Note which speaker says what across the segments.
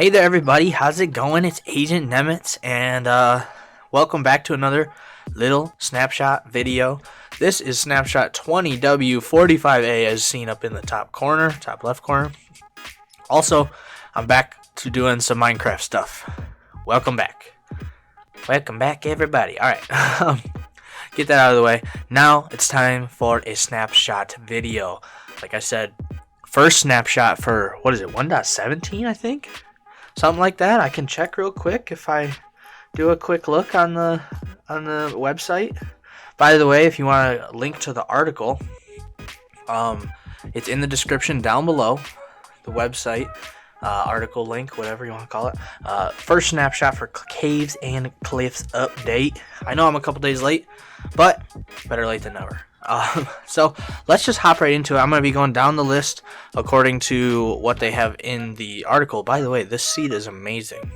Speaker 1: Hey there everybody, how's it going? It's AgentNemitz and welcome back to another little snapshot video. This is Snapshot 20w45a as seen up in the top left corner. Also, I'm back to doing some Minecraft stuff. Welcome back. Welcome back everybody. Alright, get that out of the way. Now it's time for a snapshot video. Like I said, first snapshot for, what is it, 1.17 I think? Something like that. I can check real quick if I do a quick look on the website. By the way, if you want a link to the article, it's in the description down below. The website, article link, whatever you want to call it. First snapshot for Caves and Cliffs update. I know I'm a couple days late, but better late than never. So let's just hop right into it. I'm going to be going down the list according to what they have in the article. By the way, this seed is amazing.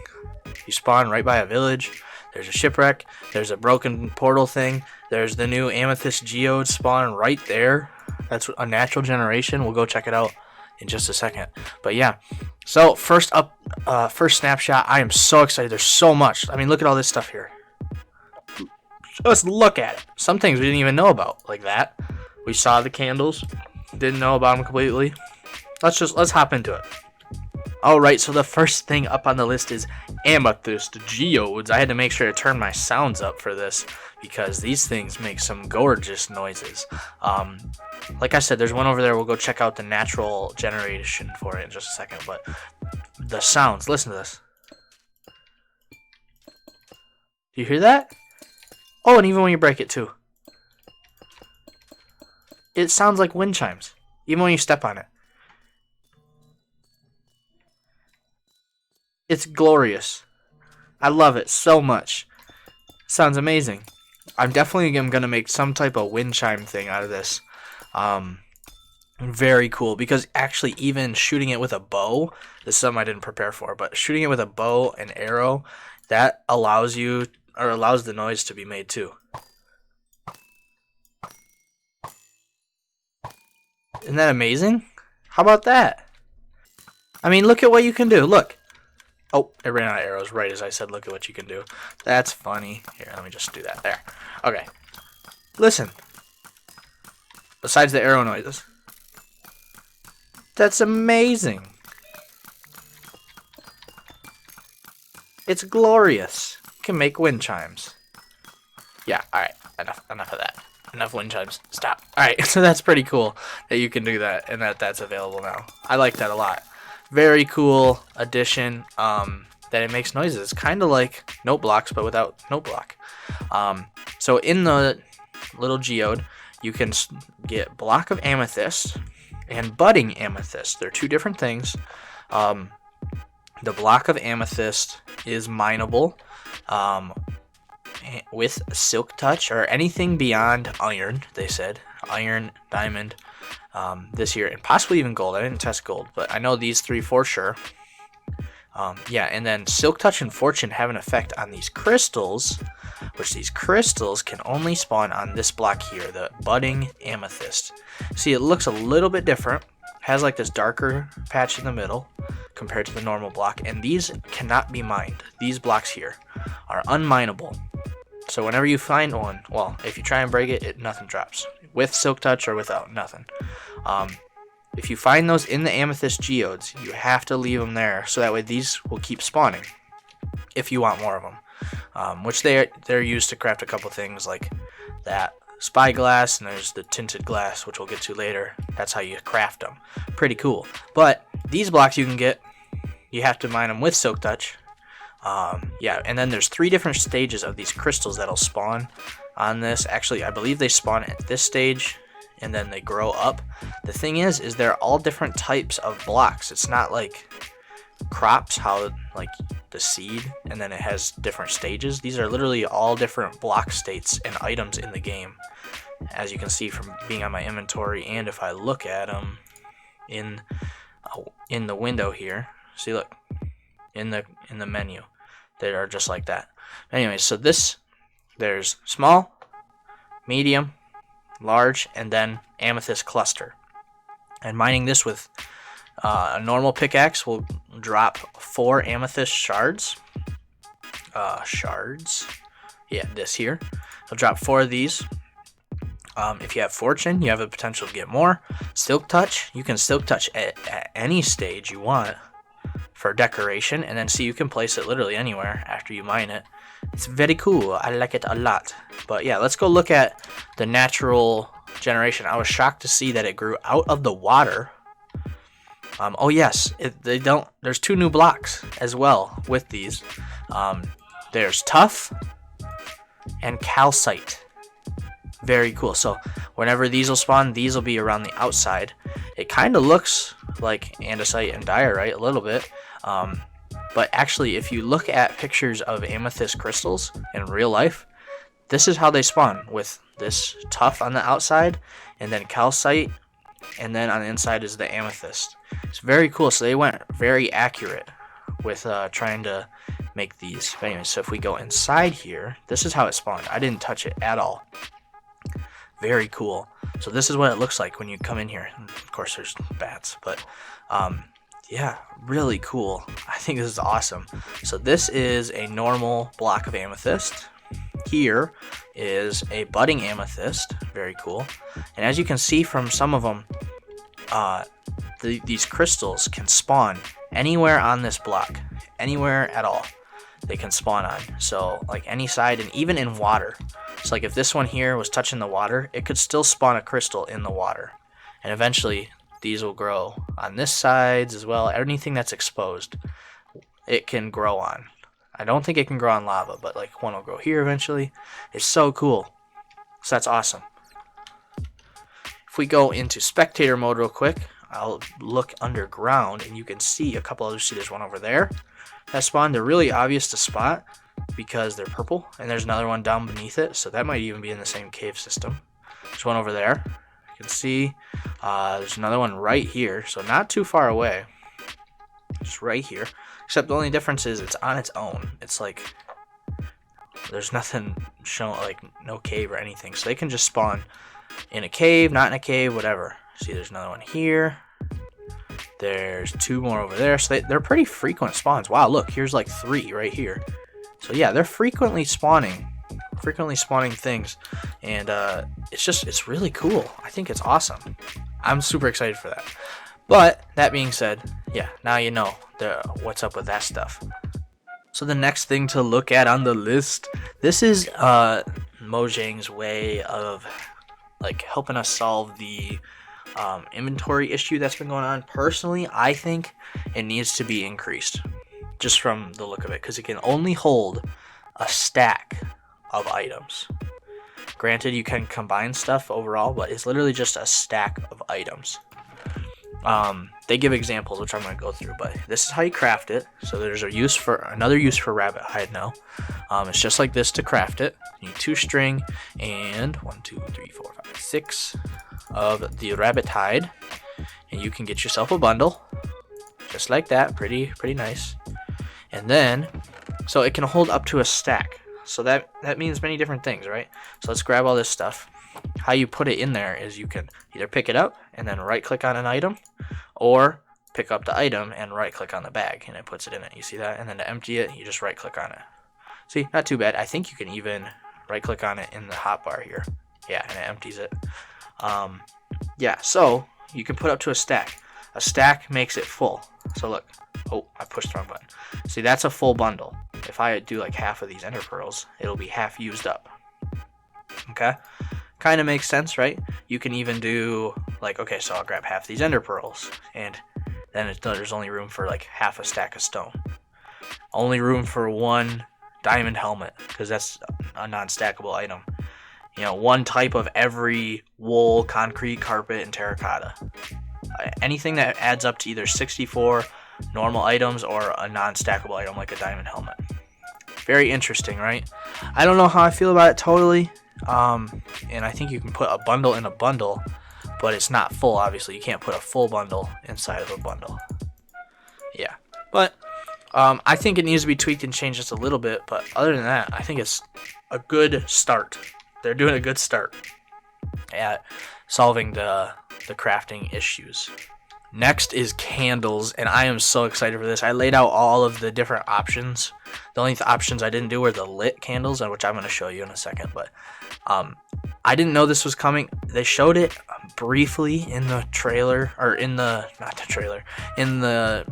Speaker 1: You spawn right by a village. There's a shipwreck. There's a broken portal thing. There's the new Amethyst Geode spawning right there. That's a natural generation. We'll go check it out in just a second. But yeah, so first snapshot. I am so excited. There's so much. I mean, look at all this stuff here. Let's look at it. Some things we didn't even know about, like that. We saw the candles, didn't know about them completely. Let's hop into it. Alright, so the first thing up on the list is Amethyst Geodes. I had to make sure to turn my sounds up for this because these things make some gorgeous noises. Like I said, there's one over there. We'll go check out the natural generation for it in just a second. But the sounds, listen to this. Do you hear that? Oh, and even when you break it too. It sounds like wind chimes, even when you step on it. It's glorious. I love it so much. Sounds amazing. I'm definitely going to make some type of wind chime thing out of this. Very cool, because actually even shooting it with a bow, this is something I didn't prepare for, but shooting it with a bow and arrow, that allows the noise to be made too. Isn't that amazing? How about that? I mean, look at what you can do. Look. Oh, it ran out of arrows right as I said, look at what you can do. That's funny. Here, let me just do that there. Okay. Listen. Besides the arrow noises. That's amazing. It's glorious. You can make wind chimes. Yeah, alright. Enough of that. Enough wind chimes. Stop. Alright, so that's pretty cool that you can do that and that's available now. I like that a lot. Very cool addition that it makes noises. It's kind of like note blocks, but without note block. So in the little geode, you can get block of amethyst and budding amethyst. They're two different things. The block of amethyst is mineable with silk touch or anything beyond iron, they said. Iron, diamond, this year, and possibly even gold. I didn't test gold, but I know these three for sure. Yeah, and then silk touch and fortune have an effect on these crystals, which these crystals can only spawn on this block here, the budding amethyst. See, it looks a little bit different. Has like this darker patch in the middle compared to the normal block, and these cannot be mined. These blocks here are unmineable. So whenever you find one, well, if you try and break it, nothing drops. With silk touch or without, nothing. If you find those in the amethyst geodes, you have to leave them there so that way these will keep spawning if you want more of them. Which they're used to craft a couple things like that Spyglass, and there's the Tinted Glass, which we'll get to later. That's how you craft them. Pretty cool. But these blocks you can get, you have to mine them with silk touch. Yeah, and then there's 3 different stages of these crystals that'll spawn on this. Actually, I believe they spawn at this stage and then they grow up. The thing is they're all different types of blocks. It's not like crops, how like the seed and then it has different stages. These are literally all different block states and items in the game, as you can see from being on my inventory. And if I look at them in the window here, see, look, in the menu, they are just like that. Anyways, so there's small, medium, large, and then amethyst cluster. And mining this with A normal pickaxe will drop 4 amethyst shards. Yeah, this here. It'll drop 4 of these. If you have fortune, you have the potential to get more. Silk touch, you can silk touch at any stage you want for decoration, and then see, you can place it literally anywhere after you mine it. It's very cool. I like it a lot. But yeah, let's go look at the natural generation. I was shocked to see that it grew out of the water. Oh yes, there's 2 new blocks as well with these. There's tough and calcite. Very cool. So whenever these will spawn, these will be around the outside. It kind of looks like andesite and diorite a little bit. But actually, if you look at pictures of amethyst crystals in real life, this is how they spawn, with this tough on the outside, and then calcite, and then on the inside is the amethyst. It's very cool. So they went very accurate with trying to make these. But anyway, so if we go inside here, this is how it spawned. I didn't touch it at all. Very cool. So this is what it looks like when you come in here. Of course, there's bats, but yeah, really cool. I think this is awesome. So this is a normal block of amethyst. Here is a budding amethyst. Very cool. And as you can see from some of them, these crystals can spawn anywhere on this block, anywhere at all they can spawn on. So like any side, and even in water. So like if this one here was touching the water, it could still spawn a crystal in the water. And eventually these will grow on this side as well. Anything that's exposed, it can grow on. I don't think it can grow on lava, but like one will grow here eventually. It's so cool. So that's awesome. If we go into spectator mode real quick, I'll look underground and you can see a couple others. See, there's one over there that spawned. They're really obvious to spot because they're purple, and there's another one down beneath it, so that might even be in the same cave system. There's one over there. You can see there's another one right here, so not too far away. Just right here. Except the only difference is it's on its own. It's like there's nothing shown, like no cave or anything. So they can just spawn in a cave, not in a cave, whatever. See, there's another one here. There's 2 more over there. So they're pretty frequent spawns. Wow, look, here's like 3 right here. So yeah, they're frequently spawning things, and it's really cool. I think it's awesome. I'm super excited for that. But that being said, yeah, now you know what's up with that stuff. So the next thing to look at on the list, this is Mojang's way of like helping us solve the inventory issue that's been going on. Personally, I think it needs to be increased, just from the look of it, because it can only hold a stack of items. Granted, you can combine stuff overall, but it's literally just a stack of items. They give examples, which I'm going to go through, but this is how you craft it. So there's another use for rabbit hide now. It's just like this to craft it. You need 2 string and 1, 2, 3, 4, 5, 6 of the rabbit hide, and you can get yourself a bundle, just like that. Pretty nice. And then, so it can hold up to a stack. So that means many different things, right? So let's grab all this stuff. How you put it in there is you can either pick it up and then right click on an item, or pick up the item and right click on the bag and it puts it in it. You see that? And then to empty it, you just right click on it. See, not too bad. I think you can even right click on it in the hotbar here. Yeah, and it empties it. Yeah, so you can put up to a stack. A stack makes it full. So look. Oh, I pushed the wrong button. See, that's a full bundle. If I do like half of these ender pearls, it'll be half used up. Okay? Kind of makes sense, right? You can even do like, okay, so I'll grab half these ender pearls, and then there's only room for like half a stack of stone. Only room for 1 diamond helmet, because that's a non-stackable item. You know, 1 type of every wool, concrete, carpet, and terracotta. Anything that adds up to either 64 normal items or a non-stackable item like a diamond helmet. Very interesting, right? I don't know how I feel about it totally. And I think you can put a bundle in a bundle, but it's not full, obviously. You can't put a full bundle inside of a bundle. Yeah. But I think it needs to be tweaked and changed just a little bit, but other than that, I think it's a good start. They're doing a good start at solving the crafting issues. Next is candles, and I am so excited for this. I laid out all of the different options. The only options I didn't do were the lit candles, which I'm going to show you in a second. But I didn't know this was coming. They showed it briefly in the trailer, or in the, not the trailer, in the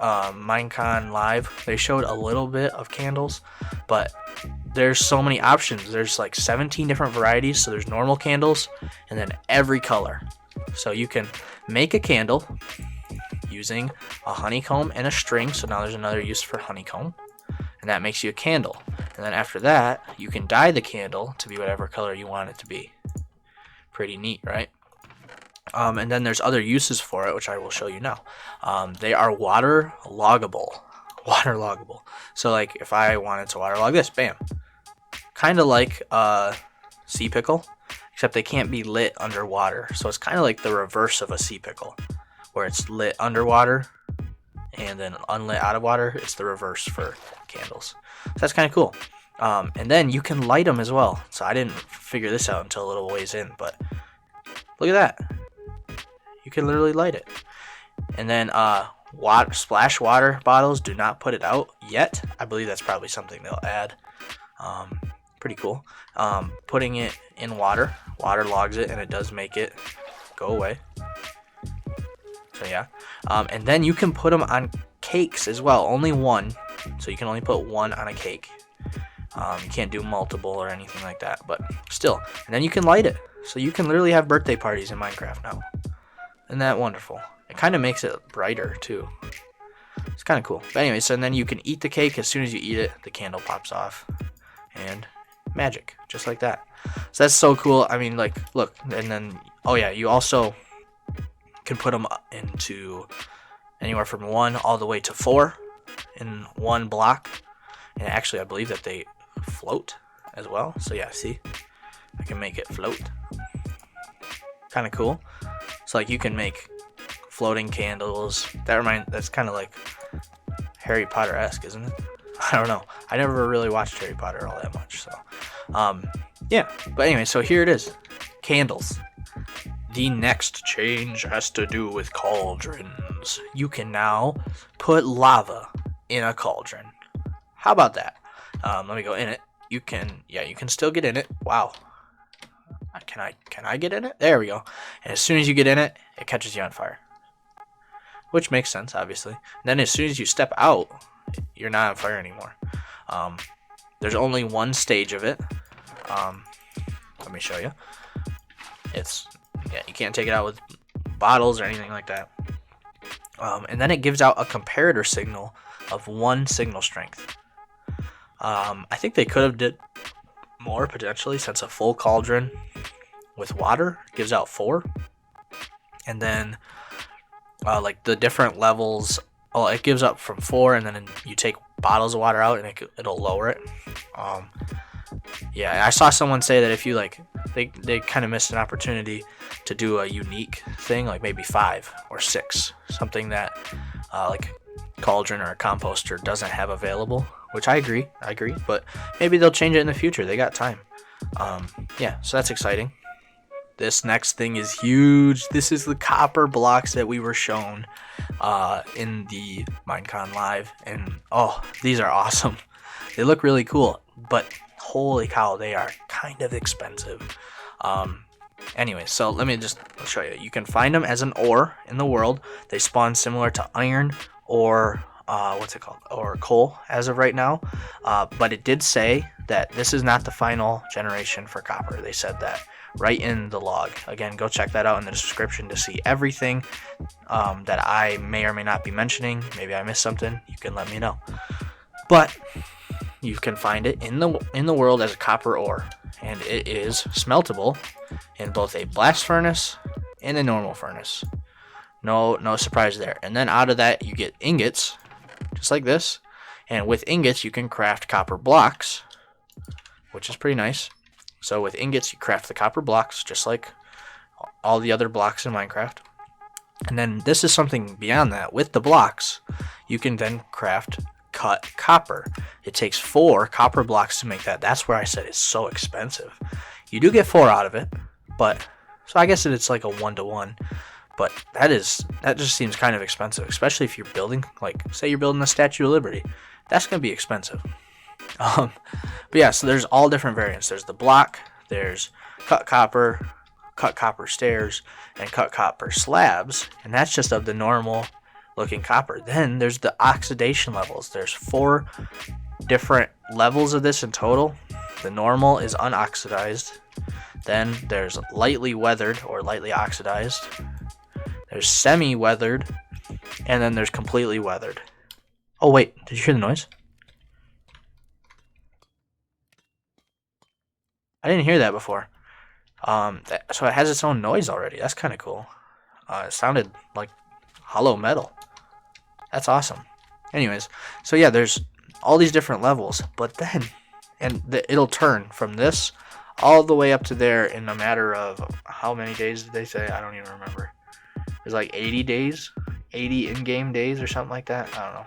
Speaker 1: Minecon Live. They showed a little bit of candles, but there's so many options. There's like 17 different varieties. So there's normal candles, and then every color. So you can make a candle using a honeycomb and a string. So now there's another use for honeycomb, and that makes you a candle. And then after that, you can dye the candle to be whatever color you want it to be. Pretty neat, right? And then there's other uses for it, which I will show you now. They are water loggable. So like if I wanted to waterlog this, bam. Kind of like sea pickle, except they can't be lit underwater. So it's kind of like the reverse of a sea pickle, where it's lit underwater and then unlit out of water. It's the reverse for candles. So that's kind of cool. And then you can light them as well. So I didn't figure this out until a little ways in, but look at that. You can literally light it. And then splash water bottles, do not put it out yet. I believe that's probably something they'll add. Pretty cool. Putting it in water logs it, and it does make it go away. So yeah. And then you can put them on cakes as well. Only one. So you can only put one on a cake. You can't do multiple or anything like that, but still. And then you can light it. So you can literally have birthday parties in Minecraft now. Isn't that wonderful? It kind of makes it brighter too. It's kind of cool. But anyway, so then you can eat the cake. As soon as you eat it, the candle pops off. And magic, just like that. So that's so cool. I mean, like, look. And then, oh yeah, you also can put them into anywhere from 1 all the way to 4 in one block. And actually, I believe that they float as well. So yeah, see, I can make it float. Kind of cool. So like you can make floating candles. That's kind of like Harry Potter-esque, isn't it? I don't know. I never really watched Harry Potter all that much. So yeah. But anyway, so here it is. Candles. The next change has to do with cauldrons. You can now put lava in a cauldron. How about that? Let me go in it. You can still get in it. Wow. Can I get in it? There we go. And as soon as you get in it, it catches you on fire. Which makes sense, obviously. And then as soon as you step out, you're not on fire anymore. There's only one stage of it. Let me show you. You can't take it out with bottles or anything like that. And then it gives out a comparator signal of 1 signal strength. I think they could have did more potentially, since a full cauldron with water gives out 4. And then like the different levels, it gives up from 4, and then you take bottles of water out and it'll lower it. Yeah, I saw someone say that if you they kind of missed an opportunity to do a unique thing, like maybe 5 or 6, something that like cauldron or a composter doesn't have available, which I agree, but maybe they'll change it in the future. They got time. Yeah, so that's exciting. This next thing is huge. This is the copper blocks that we were shown in the Minecon Live, and oh, these are awesome. They look really cool, but holy cow, they are kind of expensive. Anyway, so let me just show you. You can find them as an ore in the world. They spawn similar to iron or or coal as of right now. But it did say that this is not the final generation for copper. They said that right in the log. Again, go check that out in the description to see everything that I may or may not be mentioning. Maybe I missed something. You can let me know. But you can find it in the world as a copper ore, and it is smeltable in both a blast furnace and a normal furnace. No surprise there. And then out of that you get ingots, just like this. And with ingots you can craft copper blocks, which is pretty nice. So with ingots you craft the copper blocks just like all the other blocks in Minecraft. And then this is something beyond that. With the blocks you can then craft cut copper. It takes 4 copper blocks to make that. That's where I said it's so expensive. You do get 4 out of it, but so I guess it's like a 1-to-1. But that just seems kind of expensive, especially if you're building, like, say you're building the Statue of Liberty. That's going to be expensive. But yeah, so there's all different variants. There's the block, there's cut copper stairs, and cut copper slabs, and that's just of the normal looking copper. Then there's the oxidation levels. There's 4 different levels of this in total. The normal is unoxidized. Then there's lightly weathered or lightly oxidized. There's semi-weathered, and then there's completely weathered. Oh wait, did you hear the noise? I didn't hear that before. So it has its own noise already. That's kind of cool. It sounded like hollow metal. That's awesome. Anyways, so yeah, there's all these different levels, but then, it'll turn from this all the way up to there in a matter of, how many days did they say? I don't even remember. It's like 80 days, 80 in-game days or something like that. I don't know.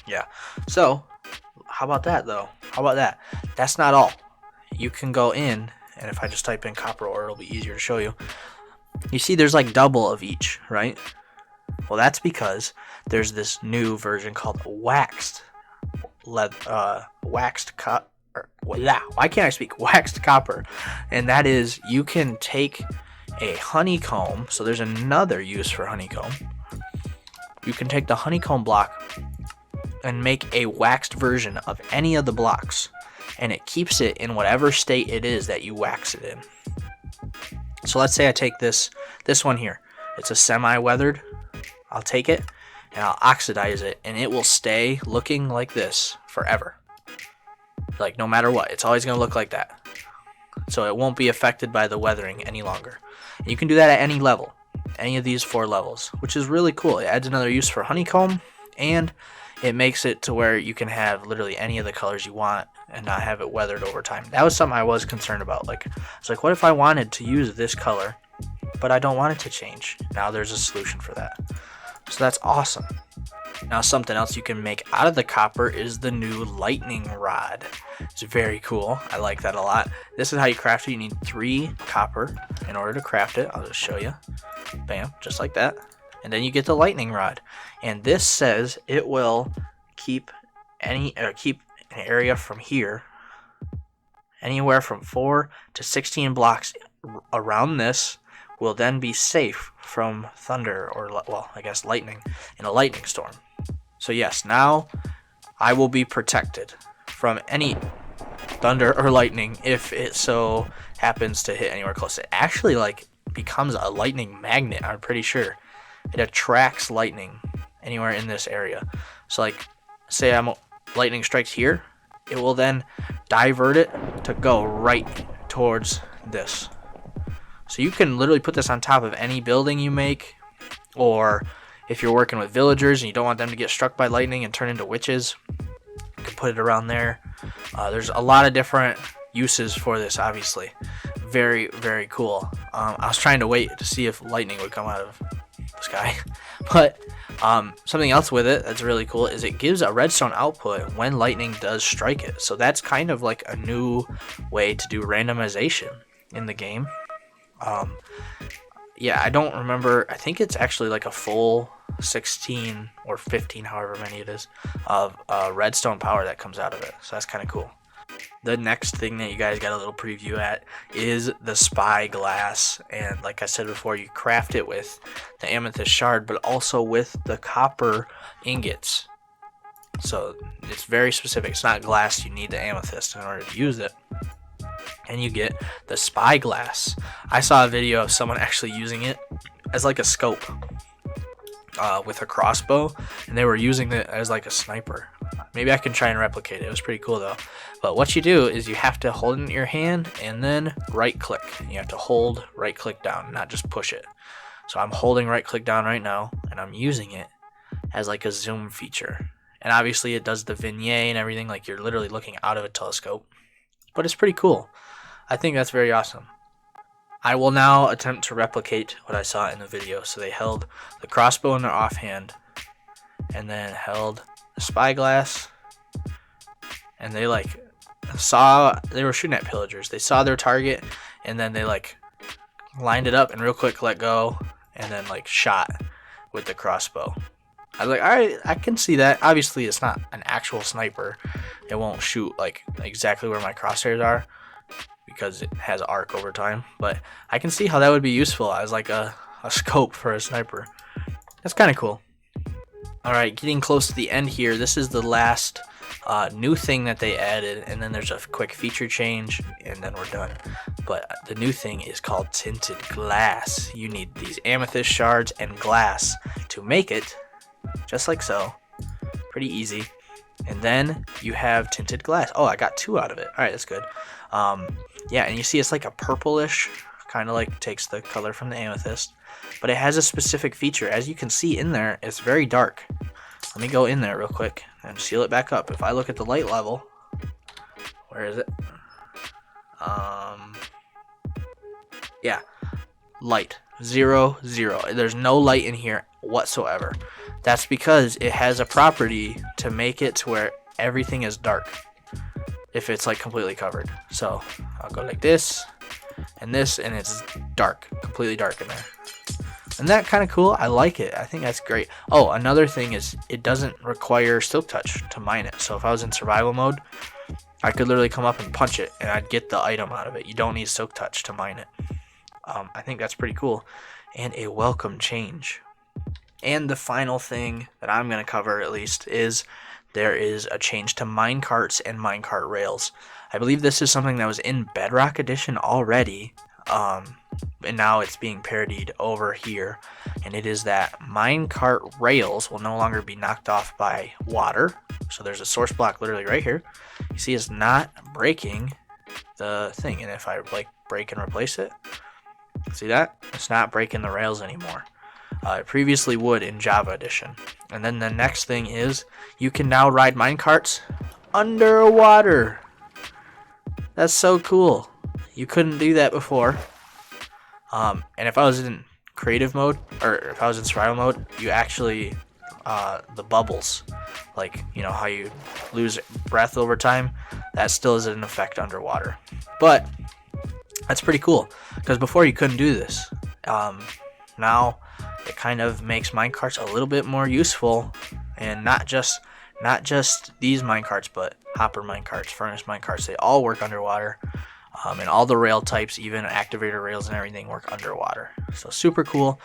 Speaker 1: Yeah. So, how about that though? How about that? That's not all. You can go in, and if I just type in copper ore, it'll be easier to show you. You see there's like double of each, right? Well, that's because there's this new version called waxed copper. Why can't I speak? Waxed copper. And that is, you can take a honeycomb. So there's another use for honeycomb. You can take the honeycomb block and make a waxed version of any of the blocks, and it keeps it in whatever state it is that you wax it in. So let's say I take this one here. It's a semi-weathered. I'll take it and I'll oxidize it, and it will stay looking like this forever. Like, no matter what, it's always going to look like that. So it won't be affected by the weathering any longer. And you can do that at any level, any of these 4 levels, which is really cool. It adds another use for honeycomb, and it makes it to where you can have literally any of the colors you want and not have it weathered over time. That was something I was concerned about. Like, it's like, what if I wanted to use this color, but I don't want it to change? Now there's a solution for that. So that's awesome. Now something else you can make out of the copper is the new lightning rod. It's very cool. I like that a lot. This is how you craft it. You need 3 copper in order to craft it. I'll just show you. Bam, just like that. And then you get the lightning rod. And this says it will keep an area from here, anywhere from 4 to 16 blocks around this, will then be safe from thunder, or, well, I guess lightning, in a lightning storm. So yes, now I will be protected from any thunder or lightning if it so happens to hit anywhere close. It actually like becomes a lightning magnet, I'm pretty sure. It attracts lightning anywhere in this area. So like, say lightning strikes here, it will then divert it to go right towards this. So you can literally put this on top of any building you make, or if you're working with villagers and you don't want them to get struck by lightning and turn into witches, you can put it around there. There's a lot of different uses for this, obviously. Very, very cool. I was trying to wait to see if lightning would come out of the sky. But something else with it that's really cool is it gives a redstone output when lightning does strike it. So that's kind of like a new way to do randomization in the game. Yeah, I don't remember. I think it's actually like a full 16 or 15, however many it is, of redstone power that comes out of it. So that's kind of cool. The next thing that you guys got a little preview at is the Spyglass. And like I said before, you craft it with the amethyst shard, but also with the copper ingots. So it's very specific. It's not glass. You need the amethyst in order to use it. And you get the Spyglass. I saw a video of someone actually using it as like a scope with a crossbow, and they were using it as like a sniper. Maybe I can try and replicate it. It was pretty cool though. But what you do is you have to hold it in your hand and then right click. You have to hold right click down, not just push it. So I'm holding right click down right now, and I'm using it as like a zoom feature. And obviously it does the vignette and everything, like you're literally looking out of a telescope. But it's pretty cool. I think that's very awesome. I will now attempt to replicate what I saw in the video. So they held the crossbow in their offhand, and then held the Spyglass, and they like they were shooting at pillagers. They saw their target, and then they like lined it up and real quick let go, and then like shot with the crossbow. I was like, alright, I can see that. Obviously, it's not an actual sniper. It won't shoot like exactly where my crosshairs are because it has arc over time. But I can see how that would be useful as like a scope for a sniper. That's kind of cool. Alright, getting close to the end here. This is the last new thing that they added, and then there's a quick feature change, and then we're done. But the new thing is called Tinted Glass. You need these amethyst shards and glass to make it, just like so. Pretty easy. And then you have Tinted Glass. Oh, I got 2 out of it. Alright, that's good. Yeah, and you see it's like a purplish, kind of like takes the color from the amethyst. But it has a specific feature. As you can see in there, it's very dark. Let me go in there real quick and seal it back up. If I look at the light level, where is it? Yeah, light 0, 0. There's no light in here whatsoever. That's because it has a property to make it to where everything is dark if it's like completely covered. So I'll go like this, and it's dark, completely dark in there. Isn't that kind of cool? I like it. I think that's great. Oh, another thing is it doesn't require silk touch to mine it. So if I was in survival mode, I could literally come up and punch it and I'd get the item out of it. You don't need silk touch to mine it. I think that's pretty cool and a welcome change. And the final thing that I'm going to cover, at least, is there is a change to minecarts and minecart rails. I believe this is something that was in Bedrock Edition already. And now it's being parodied over here, and it is that minecart rails will no longer be knocked off by water. So there's a source block literally right here. You see it's not breaking the thing, and if I like break and replace it, see that? It's not breaking the rails anymore. It previously would in Java Edition. And then the next thing is you can now ride minecarts underwater. That's so cool. You couldn't do that before. And if I was in creative mode, or if I was in survival mode, you actually, the bubbles, like, you know, how you lose breath over time, that still is an effect underwater. But that's pretty cool, because before you couldn't do this. Now it kind of makes minecarts a little bit more useful, and not just these minecarts, but hopper minecarts, furnace minecarts, they all work underwater. And all the rail types, even activator rails and everything, work underwater. So super cool.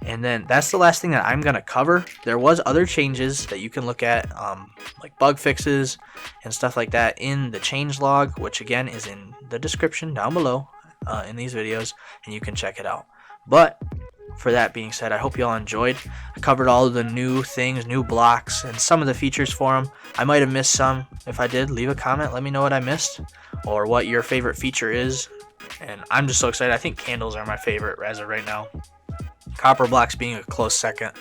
Speaker 1: And then that's the last thing that I'm going to cover. There was other changes that you can look at, like bug fixes and stuff like that in the changelog, which again is in the description down below in these videos, and you can check it out. But for that being said, I hope you all enjoyed. I covered all of the new things, new blocks, and some of the features for them. I might have missed some. If I did, leave a comment. Let me know what I missed or what your favorite feature is. And I'm just so excited. I think candles are my favorite as of right now. Copper blocks being a close second.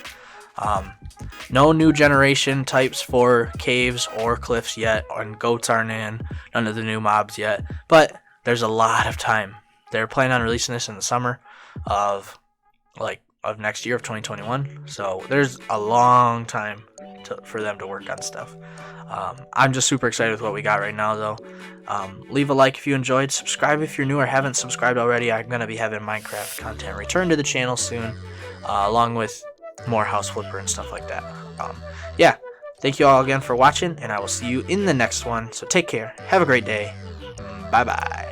Speaker 1: No new generation types for caves or cliffs yet, and goats aren't in. None of the new mobs yet. But there's a lot of time. They're planning on releasing this in the summer of next year, of 2021. So there's a long time for them to work on stuff. I'm just super excited with what we got right now, though. Leave a like if you enjoyed. Subscribe if you're new or haven't subscribed already. I'm going to be having Minecraft content return to the channel soon, along with more house flipper and stuff like that. Yeah, thank you all again for watching, and I will see you in the next one. So take care. Have a great day. Bye-bye.